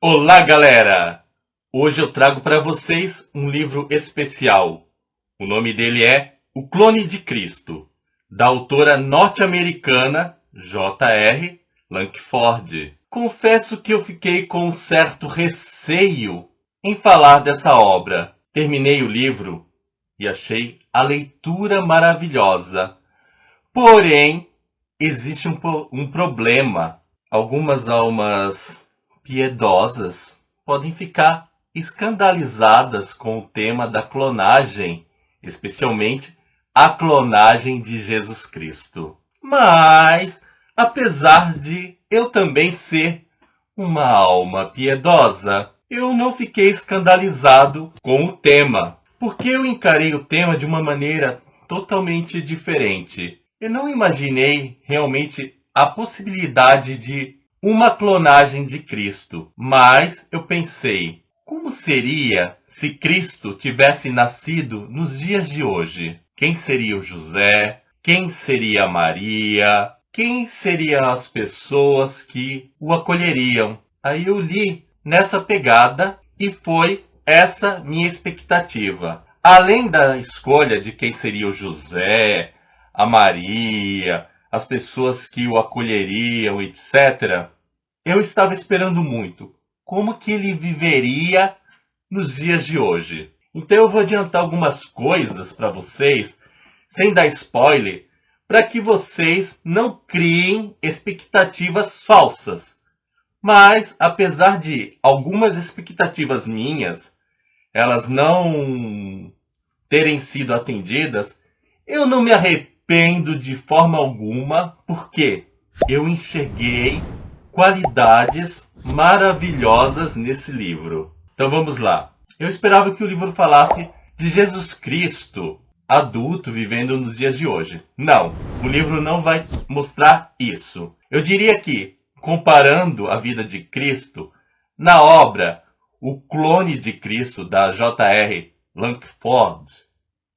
Olá, galera! Hoje eu trago para vocês um livro especial. O nome dele é O Clone de Cristo, da autora norte-americana J.R. Lankford. Confesso que eu fiquei com um certo receio em falar dessa obra. Terminei o livro e achei a leitura maravilhosa. Porém, existe um problema. Algumas almas piedosas podem ficar escandalizadas com o tema da clonagem, especialmente a clonagem de Jesus Cristo. Mas, apesar de eu também ser uma alma piedosa, eu não fiquei escandalizado com o tema, porque eu encarei o tema de uma maneira totalmente diferente. Eu não imaginei realmente a possibilidade de uma clonagem de Cristo, mas eu pensei, como seria se Cristo tivesse nascido nos dias de hoje? Quem seria o José? Quem seria Maria? Quem seriam as pessoas que o acolheriam? Aí eu li nessa pegada e foi essa minha expectativa. Além da escolha de quem seria o José, a Maria, as pessoas que o acolheriam, etc., eu estava esperando muito como que ele viveria nos dias de hoje. Então eu vou adiantar algumas coisas para vocês, sem dar spoiler, para que vocês não criem expectativas falsas. Mas, apesar de algumas expectativas minhas, elas não terem sido atendidas, eu não me arrependo de forma alguma, porque eu enxerguei qualidades maravilhosas nesse livro. Então vamos lá. Eu esperava que o livro falasse de Jesus Cristo adulto vivendo nos dias de hoje. Não, o livro não vai mostrar isso. Eu diria que, comparando a vida de Cristo, na obra O Clone de Cristo, da J.R. Lankford,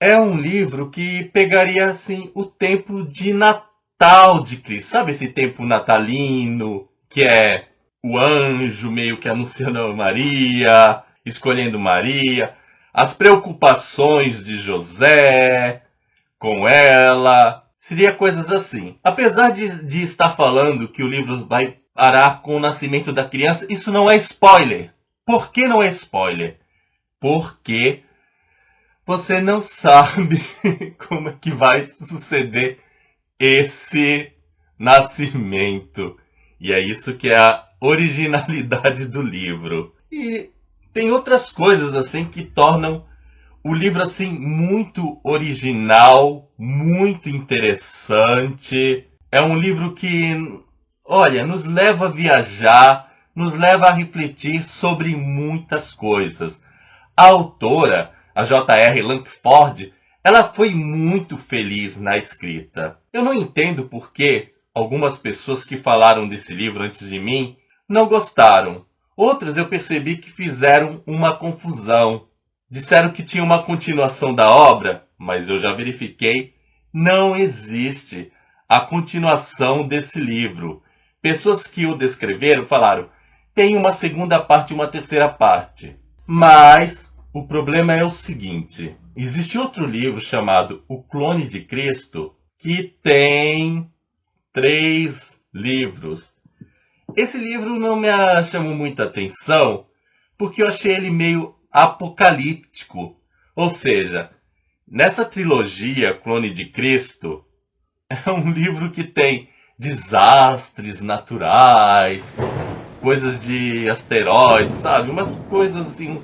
é um livro que pegaria assim o tempo de Natal de Cristo. Sabe esse tempo natalino, que é o anjo meio que anunciando Maria, escolhendo Maria, as preocupações de José com ela. Seria coisas assim. Apesar de estar falando que o livro vai parar com o nascimento da criança, isso não é spoiler. Por que não é spoiler? Porque você não sabe como é que vai suceder esse nascimento. E é isso que é a originalidade do livro. E tem outras coisas assim que tornam o livro assim muito original, muito interessante. É um livro que, olha, nos leva a viajar, nos leva a refletir sobre muitas coisas. A autora, a J.R. Lankford, ela foi muito feliz na escrita. Eu não entendo por que algumas pessoas que falaram desse livro antes de mim não gostaram. Outras eu percebi que fizeram uma confusão. Disseram que tinha uma continuação da obra, mas eu já verifiquei, não existe a continuação desse livro. Pessoas que o descreveram falaram, tem uma segunda parte e uma terceira parte. Mas o problema é o seguinte, existe outro livro chamado O Clone de Cristo, que tem 3 livros. Esse livro não me chamou muita atenção, porque eu achei ele meio apocalíptico. Ou seja, nessa trilogia Clone de Cristo, é um livro que tem desastres naturais, coisas de asteroides, sabe? Umas coisas assim,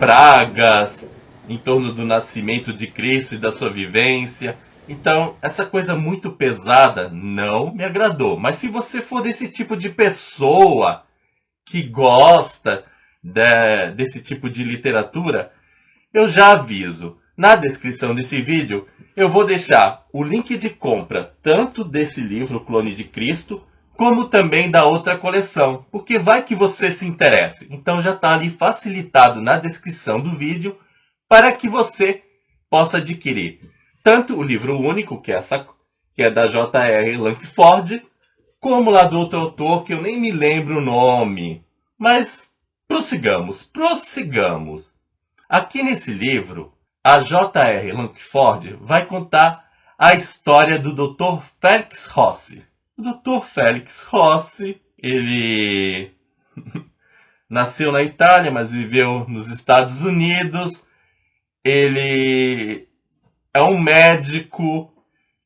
pragas em torno do nascimento de Cristo e da sua vivência. Então, essa coisa muito pesada não me agradou. Mas se você for desse tipo de pessoa que gosta desse tipo de literatura, eu já aviso. Na descrição desse vídeo, eu vou deixar o link de compra tanto desse livro, Clone de Cristo, como também da outra coleção, porque vai que você se interesse. Então já está ali facilitado na descrição do vídeo para que você possa adquirir tanto o livro único, que é da J.R. Lankford, como lá do outro autor, que eu nem me lembro o nome. Mas prossigamos. Aqui nesse livro, a J.R. Langford vai contar a história do Dr. Félix Rossi. O Dr. Félix Rossi, ele nasceu na Itália, mas viveu nos Estados Unidos. Ele é um médico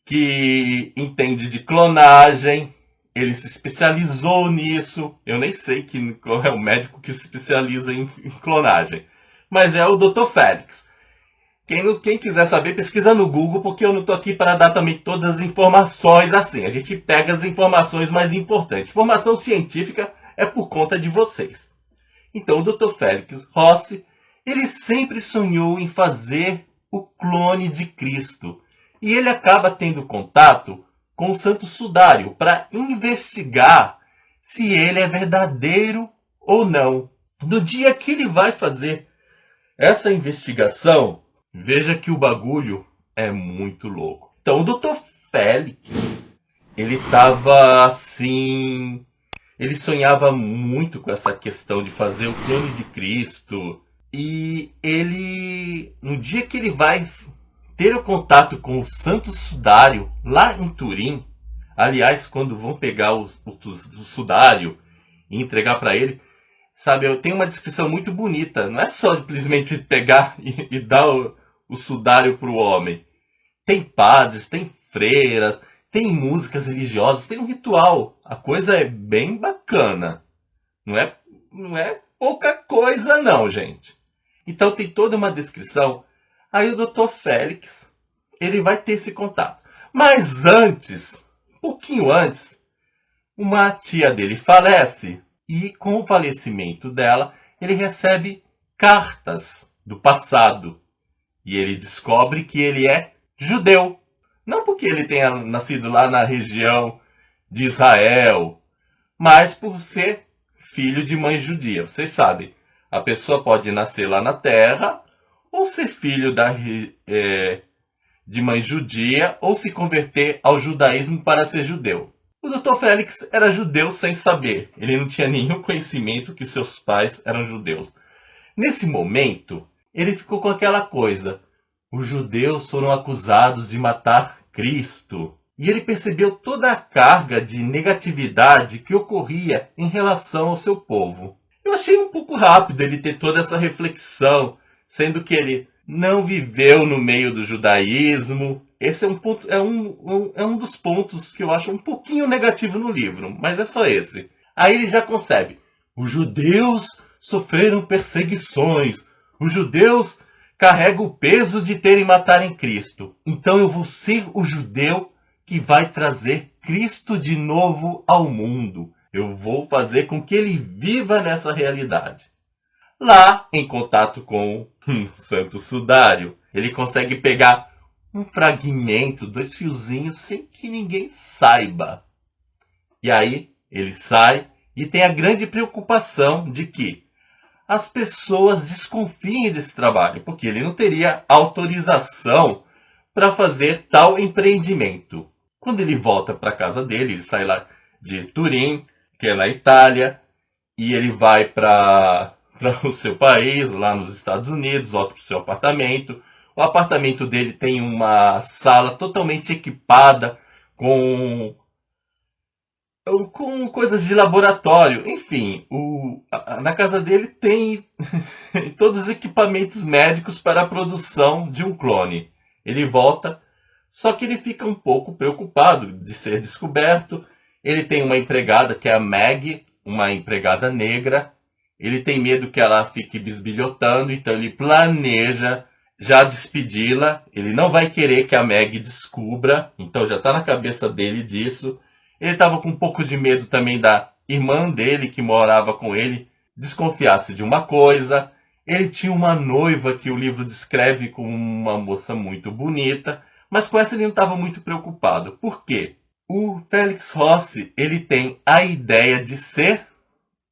que entende de clonagem. Ele se especializou nisso. Eu nem sei qual é o médico que se especializa em clonagem. Mas é o Dr. Félix. Quem quiser saber, pesquisa no Google, porque eu não estou aqui para dar também todas as informações assim. A gente pega as informações mais importantes. Informação científica é por conta de vocês. Então, o Dr. Félix Rossi, ele sempre sonhou em fazer o clone de Cristo. E ele acaba tendo contato com o Santo Sudário para investigar se ele é verdadeiro ou não. No dia que ele vai fazer essa investigação, veja que o bagulho é muito louco. Então, o Dr. Félix, ele estava assim... Ele sonhava muito com essa questão de fazer o clone de Cristo. E ele, no dia que ele vai ter o contato com o Santo Sudário, lá em Turim, aliás, quando vão pegar o sudário e entregar para ele, sabe, eu tenho uma descrição muito bonita. Não é só simplesmente pegar e dar o sudário para o homem. Tem padres, tem freiras, tem músicas religiosas, tem um ritual. A coisa é bem bacana. Não é pouca coisa não, gente. Então tem toda uma descrição. Aí o Dr. Félix, ele vai ter esse contato. Mas antes, um pouquinho antes, uma tia dele falece. E com o falecimento dela, ele recebe cartas do passado. E ele descobre que ele é judeu. Não porque ele tenha nascido lá na região de Israel, mas por ser filho de mãe judia. Vocês sabem, a pessoa pode nascer lá na terra, ou ser filho de mãe judia, ou se converter ao judaísmo para ser judeu. O Dr. Félix era judeu sem saber. Ele não tinha nenhum conhecimento que seus pais eram judeus. Nesse momento, ele ficou com aquela coisa. Os judeus foram acusados de matar Cristo. E ele percebeu toda a carga de negatividade que ocorria em relação ao seu povo. Eu achei um pouco rápido ele ter toda essa reflexão, sendo que ele não viveu no meio do judaísmo. Esse é um ponto, é um dos pontos que eu acho um pouquinho negativo no livro, mas é só esse. Aí ele já concebe. Os judeus sofreram perseguições. Os judeus carregam o peso de terem matado em Cristo. Então eu vou ser o judeu que vai trazer Cristo de novo ao mundo. Eu vou fazer com que ele viva nessa realidade. Lá, em contato com o Santo Sudário, ele consegue pegar um fragmento, 2 fiozinhos, sem que ninguém saiba. E aí, ele sai e tem a grande preocupação de que as pessoas desconfiem desse trabalho, porque ele não teria autorização para fazer tal empreendimento. Quando ele volta para a casa dele, ele sai lá de Turim, que é na Itália, e ele vai para o seu país, lá nos Estados Unidos, volta para o seu apartamento. O apartamento dele tem uma sala totalmente equipada com coisas de laboratório. Enfim, na casa dele tem todos os equipamentos médicos para a produção de um clone. Ele volta, só que ele fica um pouco preocupado de ser descoberto. Ele tem uma empregada que é a Meg, uma empregada negra. Ele tem medo que ela fique bisbilhotando, então ele planeja já despedi-la. Ele não vai querer que a Meg descubra, então já está na cabeça dele disso. Ele estava com um pouco de medo também da irmã dele, que morava com ele, desconfiasse de uma coisa. Ele tinha uma noiva que o livro descreve como uma moça muito bonita, mas com essa ele não estava muito preocupado. Por quê? O Félix Rossi, ele tem a ideia de ser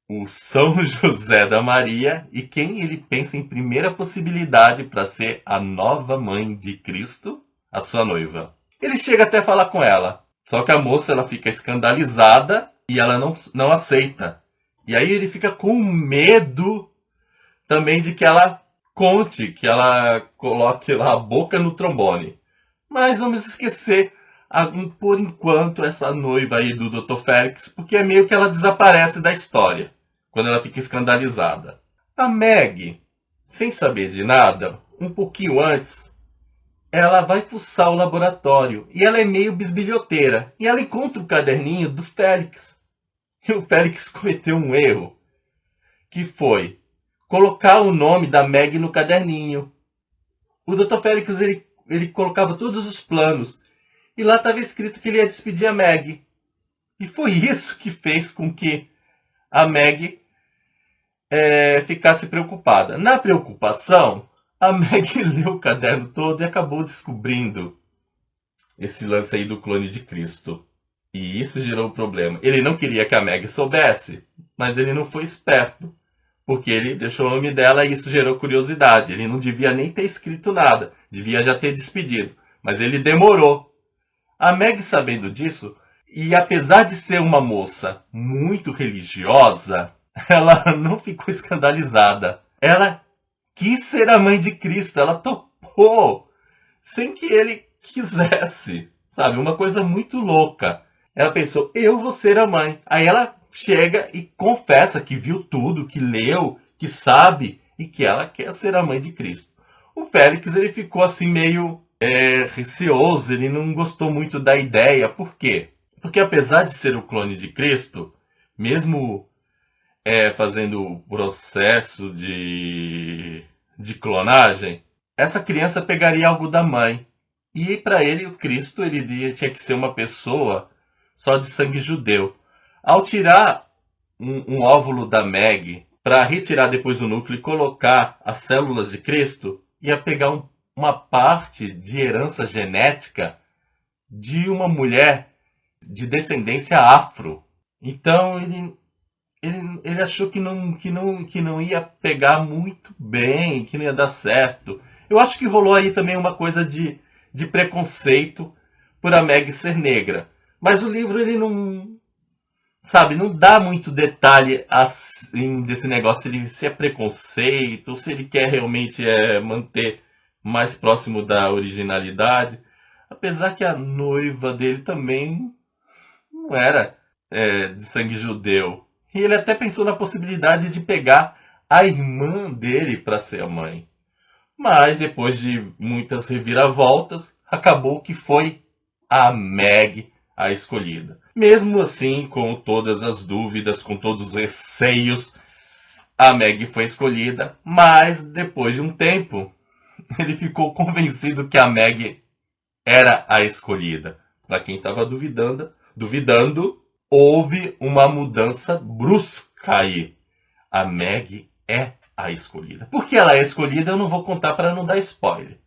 o São José da Maria, e quem ele pensa em primeira possibilidade para ser a nova mãe de Cristo, a sua noiva. Ele chega até a falar com ela, só que a moça ela fica escandalizada e ela não aceita. E aí ele fica com medo também de que ela conte, que ela coloque lá a boca no trombone. Mas vamos esquecer, por enquanto, essa noiva aí do Dr. Félix, porque é meio que ela desaparece da história, quando ela fica escandalizada. A Meg, sem saber de nada, um pouquinho antes, ela vai fuçar o laboratório, e ela é meio bisbilhoteira, e ela encontra o caderninho do Félix. E o Félix cometeu um erro, que foi colocar o nome da Meg no caderninho. O Dr. Félix, ele colocava todos os planos. E lá estava escrito que ele ia despedir a Meg. E foi isso que fez com que a Meg ficasse preocupada. Na preocupação, a Meg leu o caderno todo e acabou descobrindo esse lance aí do clone de Cristo. E isso gerou um problema. Ele não queria que a Meg soubesse, mas ele não foi esperto. Porque ele deixou o nome dela e isso gerou curiosidade. Ele não devia nem ter escrito nada. Devia já ter despedido. Mas ele demorou. A Meg, sabendo disso, e apesar de ser uma moça muito religiosa, ela não ficou escandalizada. Ela quis ser a mãe de Cristo. Ela topou sem que ele quisesse. Sabe? Uma coisa muito louca. Ela pensou, eu vou ser a mãe. Aí ela chega e confessa que viu tudo, que leu, que sabe e que ela quer ser a mãe de Cristo. O Félix, ele ficou assim meio receoso, ele não gostou muito da ideia. Por quê? Porque apesar de ser o clone de Cristo, mesmo fazendo o processo de clonagem, essa criança pegaria algo da mãe. E para ele, o Cristo, ele tinha que ser uma pessoa só de sangue judeu. Ao tirar um óvulo da Meg, para retirar depois o núcleo e colocar as células de Cristo, ia pegar uma parte de herança genética de uma mulher de descendência afro. Então ele achou que não ia pegar muito bem, que não ia dar certo. Eu acho que rolou aí também uma coisa de preconceito por a Meg ser negra. Mas o livro, ele não dá muito detalhe assim desse negócio, se é preconceito, ou se ele quer realmente manter mais próximo da originalidade. Apesar que a noiva dele também não era de sangue judeu. E ele até pensou na possibilidade de pegar a irmã dele para ser a mãe. Mas depois de muitas reviravoltas, acabou que foi a Meg a escolhida. Mesmo assim, com todas as dúvidas, com todos os receios, a Meg foi escolhida. Mas depois de um tempo, ele ficou convencido que a Meg era a escolhida. Para quem estava duvidando, houve uma mudança brusca aí. A Meg é a escolhida. Por que ela é escolhida, eu não vou contar para não dar spoiler.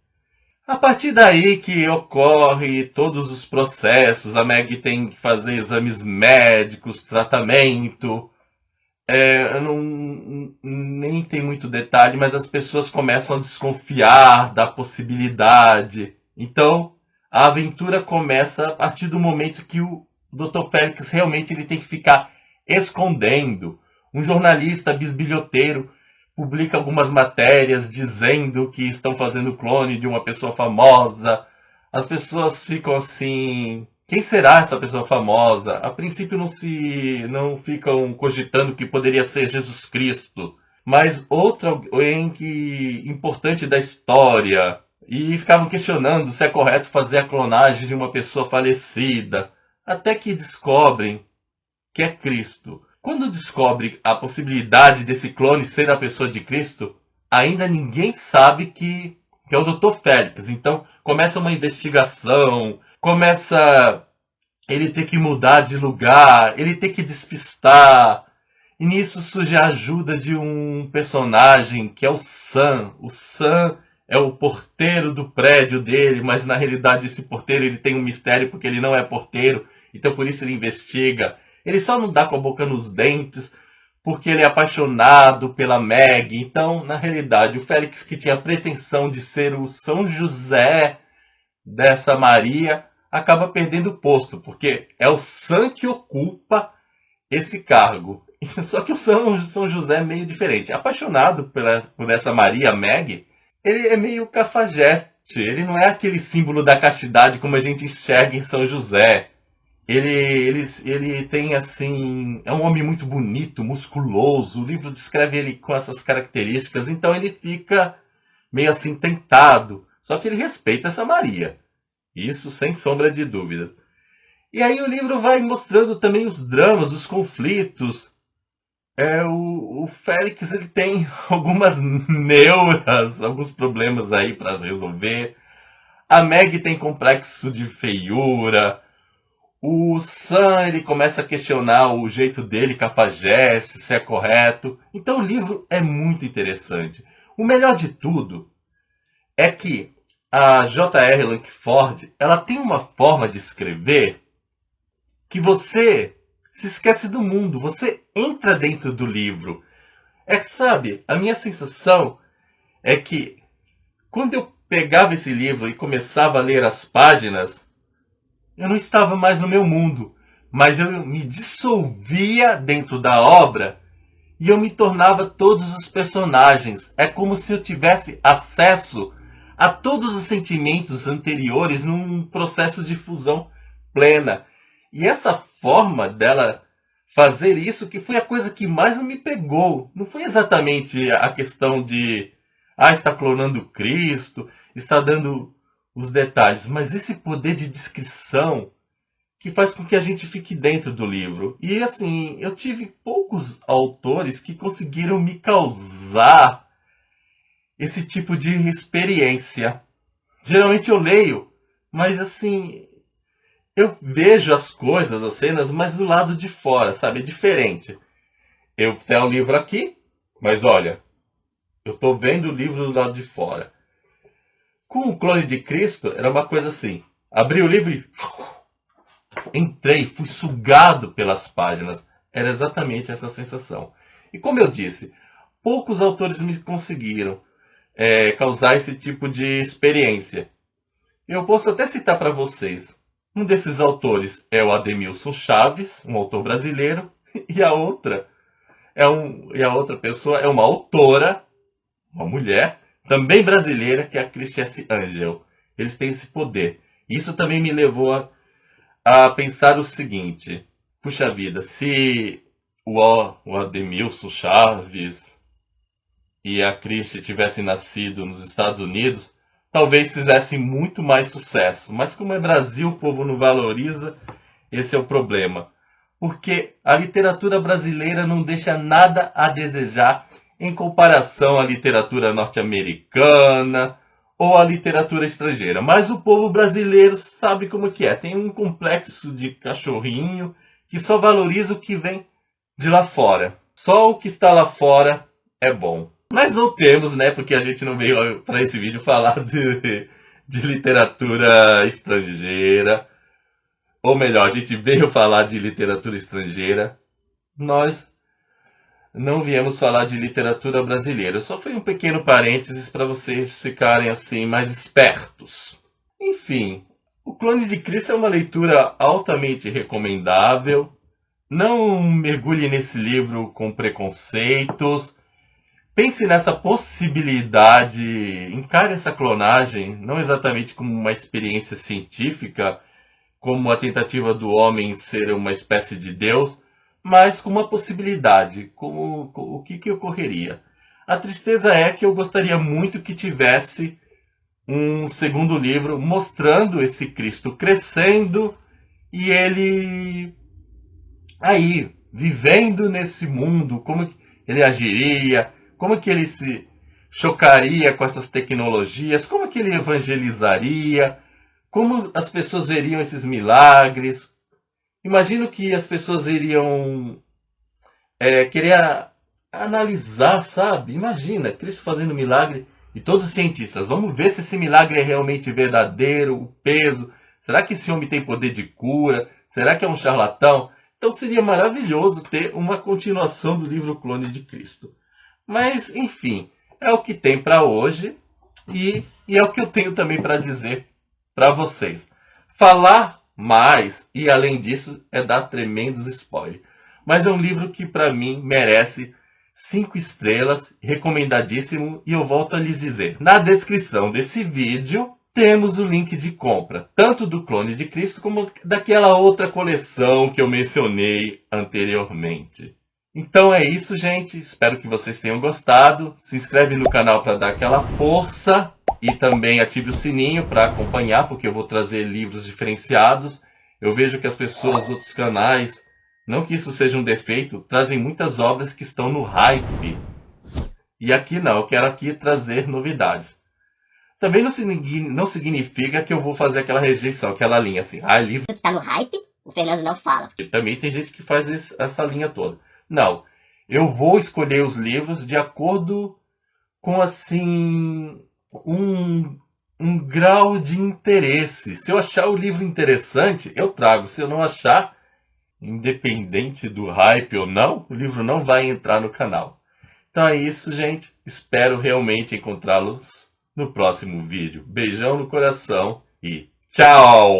A partir daí que ocorre todos os processos, a Meg tem que fazer exames médicos, tratamento. Nem tem muito detalhe, mas as pessoas começam a desconfiar da possibilidade. Então, a aventura começa a partir do momento que o Dr. Félix realmente ele tem que ficar escondendo. Um jornalista bisbilhoteiro publica algumas matérias dizendo que estão fazendo clone de uma pessoa famosa. As pessoas ficam assim, quem será essa pessoa famosa? A princípio não ficam cogitando que poderia ser Jesus Cristo, mas alguém importante da história. E ficavam questionando se é correto fazer a clonagem de uma pessoa falecida, até que descobrem que é Cristo. Quando descobre a possibilidade desse clone ser a pessoa de Cristo, ainda ninguém sabe que é o Dr. Félix. Então começa uma investigação, começa ele ter que mudar de lugar, ele ter que despistar. E nisso surge a ajuda de um personagem que é o Sam. O Sam é o porteiro do prédio dele, mas na realidade esse porteiro ele tem um mistério porque ele não é porteiro. Então por isso ele investiga. Ele só não dá com a boca nos dentes porque ele é apaixonado pela Meg. Então, na realidade, o Félix, que tinha a pretensão de ser o São José dessa Maria, acaba perdendo o posto, porque é o Sam que ocupa esse cargo. Só que o São José é meio diferente. Apaixonado por essa Maria Meg, ele é meio cafajeste. Ele não é aquele símbolo da castidade como a gente enxerga em São José. Ele tem assim. É um homem muito bonito, musculoso. O livro descreve ele com essas características, então ele fica meio assim tentado. Só que ele respeita essa Maria. Isso sem sombra de dúvida. E aí o livro vai mostrando também os dramas, os conflitos. O Félix ele tem algumas neuras, alguns problemas aí para resolver. A Meg tem complexo de feiura. O Sam ele começa a questionar o jeito dele, cafajeste, se é correto. Então o livro é muito interessante. O melhor de tudo é que a J.R. Lankford ela tem uma forma de escrever que você se esquece do mundo, você entra dentro do livro. É que, sabe, a minha sensação é que quando eu pegava esse livro e começava a ler as páginas, eu não estava mais no meu mundo, mas eu me dissolvia dentro da obra e eu me tornava todos os personagens. É como se eu tivesse acesso a todos os sentimentos anteriores num processo de fusão plena. E essa forma dela fazer isso que foi a coisa que mais me pegou. Não foi exatamente a questão de está clonando Cristo, está dando os detalhes, mas esse poder de descrição que faz com que a gente fique dentro do livro. E assim, eu tive poucos autores que conseguiram me causar esse tipo de experiência. Geralmente eu leio, mas assim, eu vejo as coisas, as cenas, mas do lado de fora, sabe? É diferente. Eu tenho o livro aqui, mas olha, eu estou vendo o livro do lado de fora. Com o Clone de Cristo, era uma coisa assim. Abri o livro e entrei, fui sugado pelas páginas. Era exatamente essa sensação. E como eu disse, poucos autores me conseguiram causar esse tipo de experiência. Eu posso até citar para vocês. Um desses autores é o Ademilson Chaves, um autor brasileiro, e a outra pessoa é uma autora, uma mulher, também brasileira, que é a Christiane Angel. Eles têm esse poder. Isso também me levou a pensar o seguinte: puxa vida, se o Ademilson Chaves e a Christie tivessem nascido nos Estados Unidos, talvez fizessem muito mais sucesso. Mas como é Brasil, o povo não valoriza, esse é o problema. Porque a literatura brasileira não deixa nada a desejar em comparação à literatura norte-americana ou à literatura estrangeira. Mas o povo brasileiro sabe como que é. Tem um complexo de cachorrinho que só valoriza o que vem de lá fora. Só o que está lá fora é bom. Mas voltemos, né? Porque a gente não veio para esse vídeo falar de literatura estrangeira. Ou melhor, a gente veio falar de literatura estrangeira. Nós não viemos falar de literatura brasileira. Só foi um pequeno parênteses para vocês ficarem assim mais espertos. Enfim, O Clone de Cristo é uma leitura altamente recomendável. Não mergulhe nesse livro com preconceitos. Pense nessa possibilidade, encare essa clonagem não exatamente como uma experiência científica, como a tentativa do homem ser uma espécie de Deus, mas como uma possibilidade, como o que ocorreria. A tristeza é que eu gostaria muito que tivesse um segundo livro mostrando esse Cristo crescendo e ele aí, vivendo nesse mundo, como ele agiria, como que ele se chocaria com essas tecnologias, como que ele evangelizaria, como as pessoas veriam esses milagres. Imagino que as pessoas iriam querer analisar, sabe? Imagina, Cristo fazendo milagre e todos os cientistas. Vamos ver se esse milagre é realmente verdadeiro, o peso. Será que esse homem tem poder de cura? Será que é um charlatão? Então seria maravilhoso ter uma continuação do livro Clone de Cristo. Mas, enfim, é o que tem para hoje e é o que eu tenho também para dizer para vocês. Falar mais e, além disso, é dar tremendos spoilers. Mas é um livro que para mim merece 5 estrelas, recomendadíssimo, e eu volto a lhes dizer, na descrição desse vídeo temos o link de compra, tanto do Clone de Cristo como daquela outra coleção que eu mencionei anteriormente. Então é isso, gente. Espero que vocês tenham gostado. Se inscreve no canal para dar aquela força e também ative o sininho para acompanhar, porque eu vou trazer livros diferenciados. Eu vejo que as pessoas dos outros canais, não que isso seja um defeito, trazem muitas obras que estão no hype. E aqui não, eu quero aqui trazer novidades. Também não significa que eu vou fazer aquela rejeição, aquela linha assim, livro que tá no hype, o Fernando não fala. Também tem gente que faz essa linha toda. Não, eu vou escolher os livros de acordo com, assim, um grau de interesse. Se eu achar o livro interessante, eu trago. Se eu não achar, independente do hype ou não, o livro não vai entrar no canal. Então é isso, gente. Espero realmente encontrá-los no próximo vídeo. Beijão no coração e tchau!